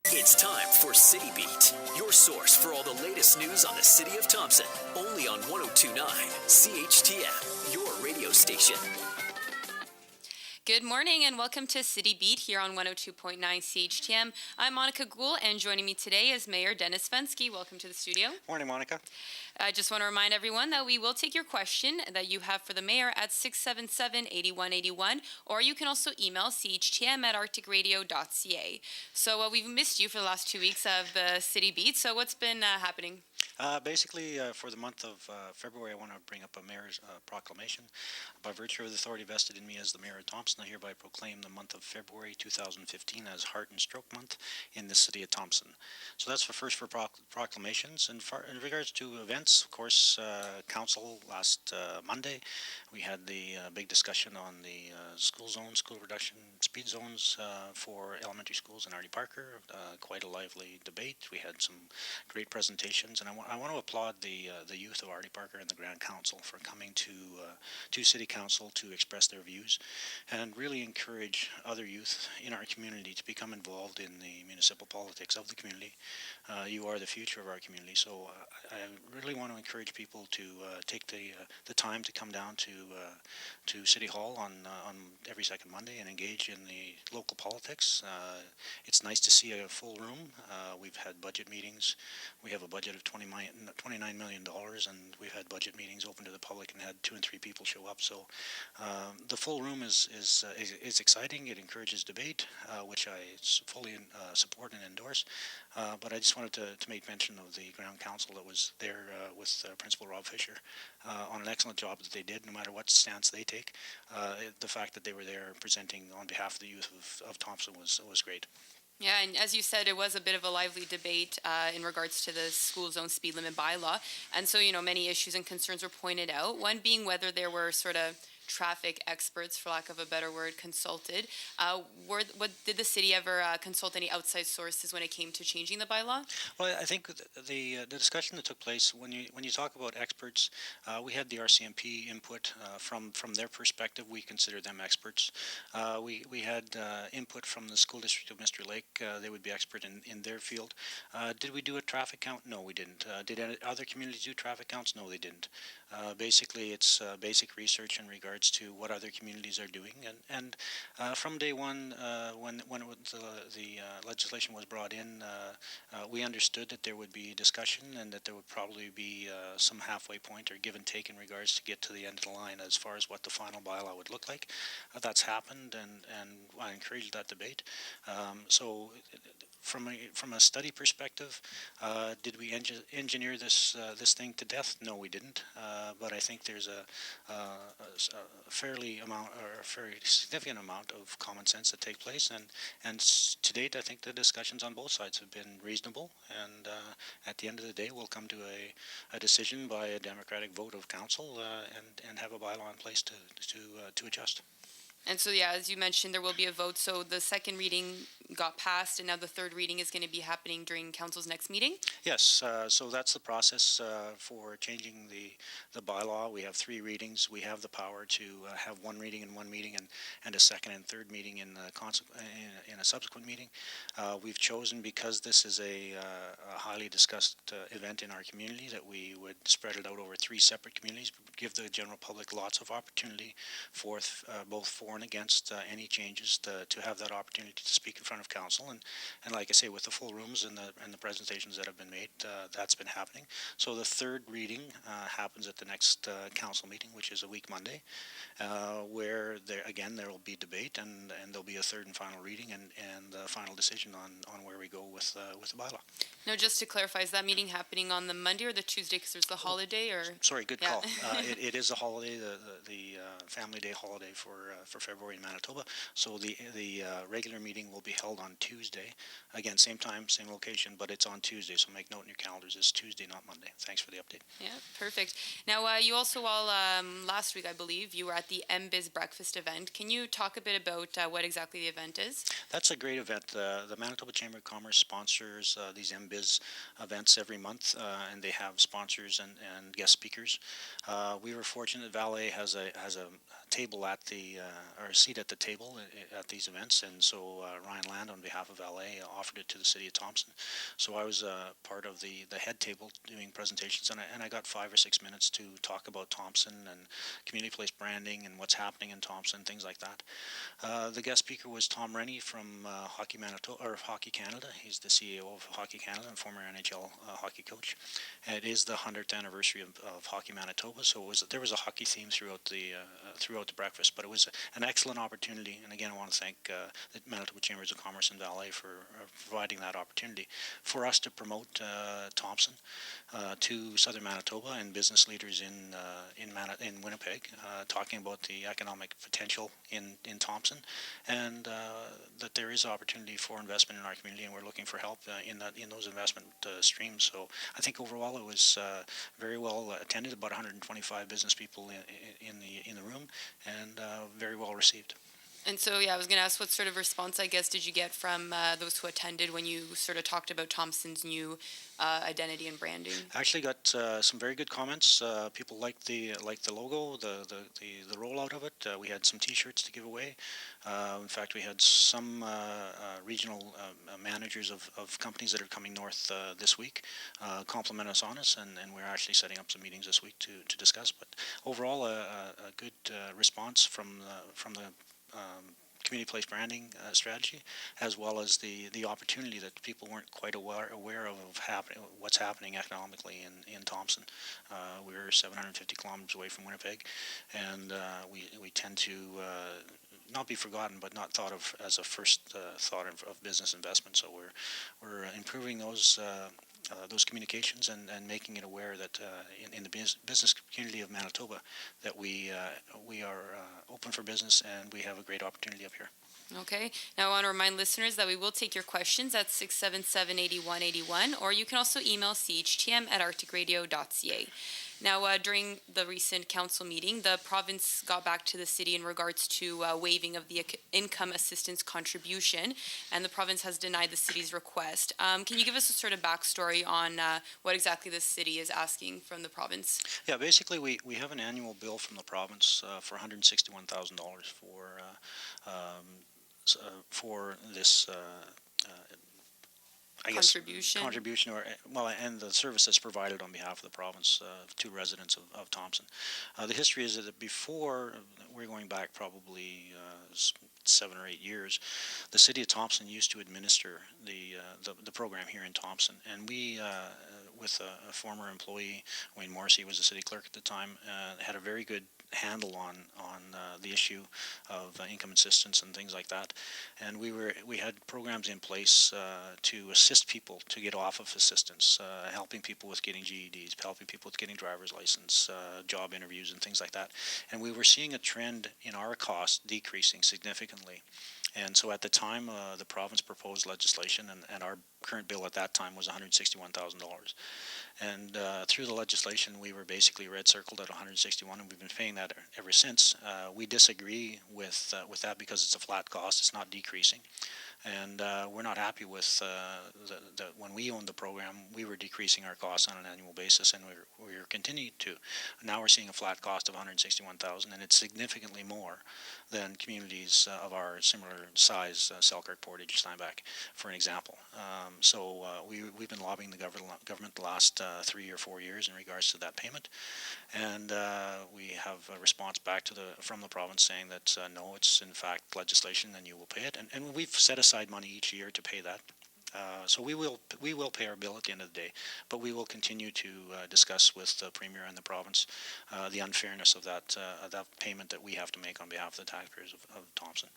It's time for City Beat, your source for all the latest news on the city of Thompson. Only on 1029 CHTM, your radio station. Good morning and welcome to City Beat here on 102.9 CHTM. I'm Monika and joining me today is Mayor Dennis Fenske. Welcome to the studio. Morning, Monika. I just want to remind everyone that we will take your question that you have for the mayor at 677-8181, or you can also email chtm@arcticradio.ca. So we've missed you for the last 2 weeks of the City Beat. So what's been happening? Basically, for the month of February, I want to bring up a mayor's proclamation. By virtue of the authority vested in me as the mayor of Thompson, I hereby proclaim the month of February 2015 as Heart and Stroke Month in the city of Thompson. So that's the first for proclamations. And in regards to events, of course, council last Monday, we had the big discussion on the school reduction speed zones for elementary schools in Artie Parker. Quite a lively debate. We had some great presentations, and I want to applaud the youth of Artie Parker and the Grand Council for coming to City Council to express their views and really encourage other youth in our community to become involved in the municipal politics of the community. You are the future of our community, so I really want to encourage people to take the time to come down to City Hall on every second Monday and engage in the local politics. It's nice to see a full room. We've had budget meetings. We have a budget of $29 million, and we've had budget meetings open to the public and had 2 and 3 people show up. So the full room is exciting. It encourages debate, which I fully support and endorse. But I just wanted to make mention of the Ground Council that was there with Principal Rob Fisher on an excellent job that they did, no matter what stance they take. The fact that they were there presenting on behalf of the youth of Thompson was great. Yeah, and as you said, it was a bit of a lively debate in regards to the school zone speed limit bylaw. And so, many issues and concerns were pointed out, one being whether there were sort of traffic experts, for lack of a better word, consulted. Did the city ever consult any outside sources when it came to changing the bylaw? Well, I think the discussion that took place when you talk about experts, we had the RCMP input from their perspective. We consider them experts. We had input from the school district of Mr. Lake. They would be expert in their field. Did we do a traffic count? No, we didn't. Did other communities do traffic counts? No, they didn't. Basically, it's basic research in regards to what other communities are doing, and from day one, when the legislation was brought in, we understood that there would be discussion and that there would probably be some halfway point or give and take in regards to get to the end of the line as far as what the final bylaw would look like. That's happened, and I encouraged that debate. So from a study perspective, did we engineer this thing to death? No, we didn't. But I think there's a fairly significant amount of common sense that take place, and to date, I think the discussions on both sides have been reasonable. And at the end of the day, we'll come to a decision by a democratic vote of council, and have a bylaw in place to adjust. And so, yeah, as you mentioned, there will be a vote. So the second reading got passed, and now the third reading is going to be happening during council's next meeting? Yes, so that's the process for changing the bylaw. We have 3 readings. We have the power to have 1 reading in one meeting and a second and third meeting in a subsequent meeting. We've chosen, because this is a highly discussed event in our community, that we would spread it out over 3 separate communities, give the general public lots of opportunity for both for and against any changes to have that opportunity to speak in front of council, and like I say, with the full rooms and the presentations that have been made, that's been happening. So the third reading happens at the next council meeting, which is a week Monday, where there will be debate, and there'll be a third and final reading and the final decision on where we go with the bylaw. Now, just to clarify, is that meeting happening on the Monday or the Tuesday, because there's the holiday? Or sorry, good call. It is a holiday, the Family Day holiday for February in Manitoba. So the regular meeting will be held on Tuesday. Again, same time, same location, but it's on Tuesday. So make note in your calendars. It's Tuesday, not Monday. Thanks for the update. Yeah, perfect. Now, you also last week, I believe, you were at the MBiz breakfast event. Can you talk a bit about what exactly the event is? That's a great event. The Manitoba Chamber of Commerce sponsors these MBiz events every month, and they have sponsors and guest speakers. We were fortunate that Valet has a table at the or a seat at the table at these events, and so Ryan Land, on behalf of LA, offered it to the city of Thompson. So I was part of the head table doing presentations, and I got 5 or 6 minutes to talk about Thompson and community place branding and what's happening in Thompson, things like that. The guest speaker was Tom Rennie from Hockey Manitoba, or Hockey Canada. He's the CEO of Hockey Canada and former NHL hockey coach. And it is the 100th anniversary of Hockey Manitoba, so there was a hockey theme throughout the breakfast. But it was an excellent opportunity, and again, I want to thank the Manitoba Chambers of Commerce and Valet for providing that opportunity for us to promote Thompson to Southern Manitoba and business leaders in Winnipeg, talking about the economic potential in Thompson, and that there is opportunity for investment in our community, and we're looking for help in those investment streams. So I think overall it was very well attended. About 125 business people in the room, and very well received. And so, yeah, I was going to ask, what sort of response, I guess, did you get from those who attended when you sort of talked about Thompson's new identity and branding? I actually got some very good comments. People liked the logo, the rollout of it. We had some T-shirts to give away. In fact, we had some regional managers of companies that are coming north this week compliment us on us, and we're actually setting up some meetings this week to discuss. But overall, a good response from the community place branding strategy, as well as the opportunity that people weren't quite aware of what's happening economically in Thompson. We're 750 kilometers away from Winnipeg, and we tend to not be forgotten, but not thought of as a first thought of business investment. So we're improving those communications and making it aware that in the business community of Manitoba that we are open for business, and we have a great opportunity up here. Okay. Now I want to remind listeners that we will take your questions at 677-8181, or you can also email CHTM@arcticradio.ca. Now, during the recent council meeting, the province got back to the city in regards to waiving of the income assistance contribution, and the province has denied the city's request. Can you give us a sort of backstory on what exactly the city is asking from the province? Yeah, basically we have an annual bill from the province for $161,000 for this contribution, and the service that's provided on behalf of the province to residents of Thompson. The history is that before, we're going back probably 7 or 8 years, the city of Thompson used to administer the program here in Thompson, and we, with a former employee, Wayne Morrissey was the city clerk at the time, had a very good handle on the issue of income assistance and things like that, and we had programs in place to assist people to get off of assistance, helping people with getting GEDs, helping people with getting driver's license, job interviews, and things like that. And we were seeing a trend in our costs decreasing significantly. And so at the time, the province proposed legislation, and our current bill at that time was $161,000. And through the legislation, we were basically red circled at 161, and we've been paying that ever since. We disagree with that because it's a flat cost; it's not decreasing. And we're not happy with that when we owned the program, we were decreasing our costs on an annual basis, and we're continuing to. Now we're seeing a flat cost of $161,000, and it's significantly more than communities of our similar size, Selkirk, Portage, Steinbach, for an example. So we've been lobbying the government the last 3 or 4 years in regards to that payment, and we have a response back from the province saying that no, it's in fact legislation, and you will pay it, and we've set aside money each year to pay that. So we will pay our bill at the end of the day, but we will continue to discuss with the Premier and the province the unfairness of that payment that we have to make on behalf of the taxpayers of Thompson.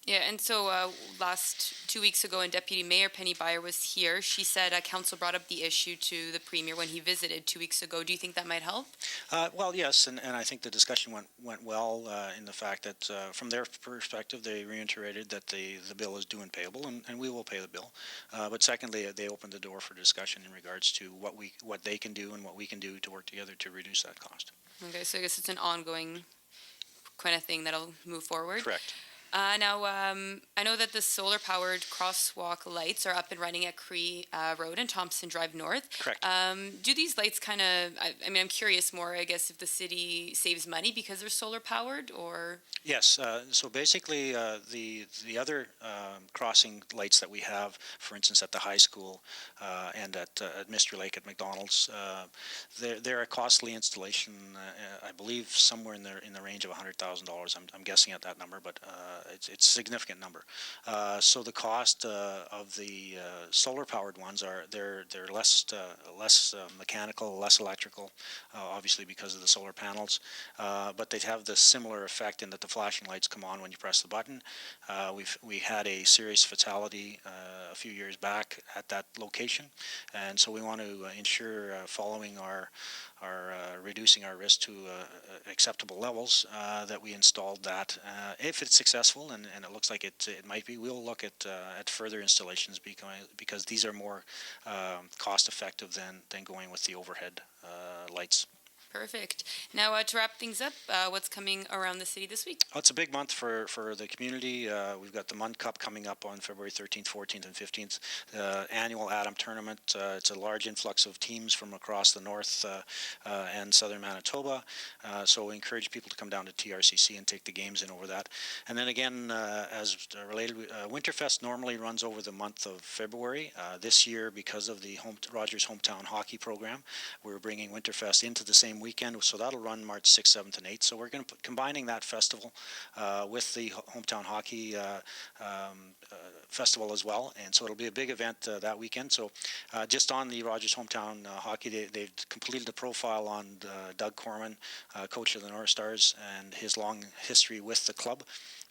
Yeah, and so last 2 weeks ago, when Deputy Mayor Penny Byer was here, she said council brought up the issue to the Premier when he visited 2 weeks ago. Do you think that might help? Well, yes, and I think the discussion went well in the fact that from their perspective, they reiterated that the bill is due and payable, and we will pay the bill. But secondly, they opened the door for discussion in regards to what they can do and what we can do to work together to reduce that cost. Okay, so I guess it's an ongoing kind of thing that'll move forward. Correct. I know that the solar-powered crosswalk lights are up and running at Cree Road and Thompson Drive North. Correct. Do these lights kind of, I'm curious more, I guess, if the city saves money because they're solar-powered, or? Yes. So basically, the other crossing lights that we have, for instance, at the high school and at Mystery Lake at McDonald's, they're a costly installation. I believe somewhere in the range of $100,000. I'm guessing at that number, but it's a significant number. So the cost of the solar-powered ones they're less mechanical, less electrical, obviously because of the solar panels, but they have the similar effect in that the flashing lights come on when you press the button. We had a serious fatality a few years back at that location, and so we want to ensure following our reducing our risk to acceptable levels that we installed that. If it's successful, and it looks like it might be, we'll look at further installations because these are more cost effective than going with the overhead lights. Perfect. Now, to wrap things up, what's coming around the city this week? Oh, it's a big month for the community. We've got the Mund Cup coming up on February 13th, 14th, and 15th. Annual Adam Tournament. It's a large influx of teams from across the north and southern Manitoba. So we encourage people to come down to TRCC and take the games in over that. And then again, as related, Winterfest normally runs over the month of February. This year, because of the Rogers Hometown Hockey program, we're bringing Winterfest into the same weekend, so that'll run March 6th, 7th, and 8th. So we're going to combining that festival with the Hometown Hockey Festival as well, and so it'll be a big event that weekend. So just on the Rogers Hometown Hockey, they've completed a profile on Doug Corman, coach of the North Stars, and his long history with the club.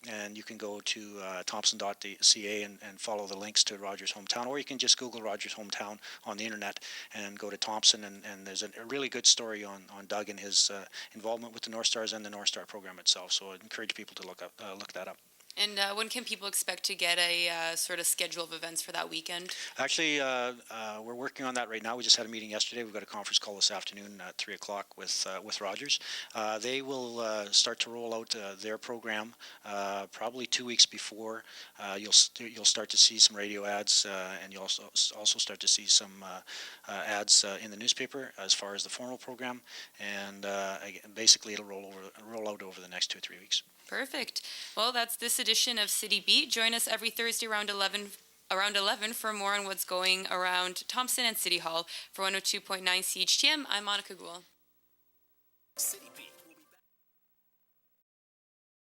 And you can go to thompson.ca and follow the links to Rogers Hometown, or you can just Google Rogers Hometown on the internet and go to Thompson, and there's a really good story on Doug and his involvement with the North Stars and the North Star program itself. So I'd encourage people to look that up. And when can people expect to get a sort of schedule of events for that weekend? Actually, we're working on that right now. We just had a meeting yesterday. We've got a conference call this afternoon at 3 o'clock with Rogers. They will start to roll out their program probably 2 weeks before. You'll start to see some radio ads, and you'll also start to see some ads in the newspaper as far as the formal program. And basically, it'll roll out over the next 2 or 3 weeks. Perfect. Well, that's this edition of City Beat. Join us every Thursday around 11 for more on what's going around Thompson and City Hall. For 102.9 CHTM, I'm Monika Gould. City Beat.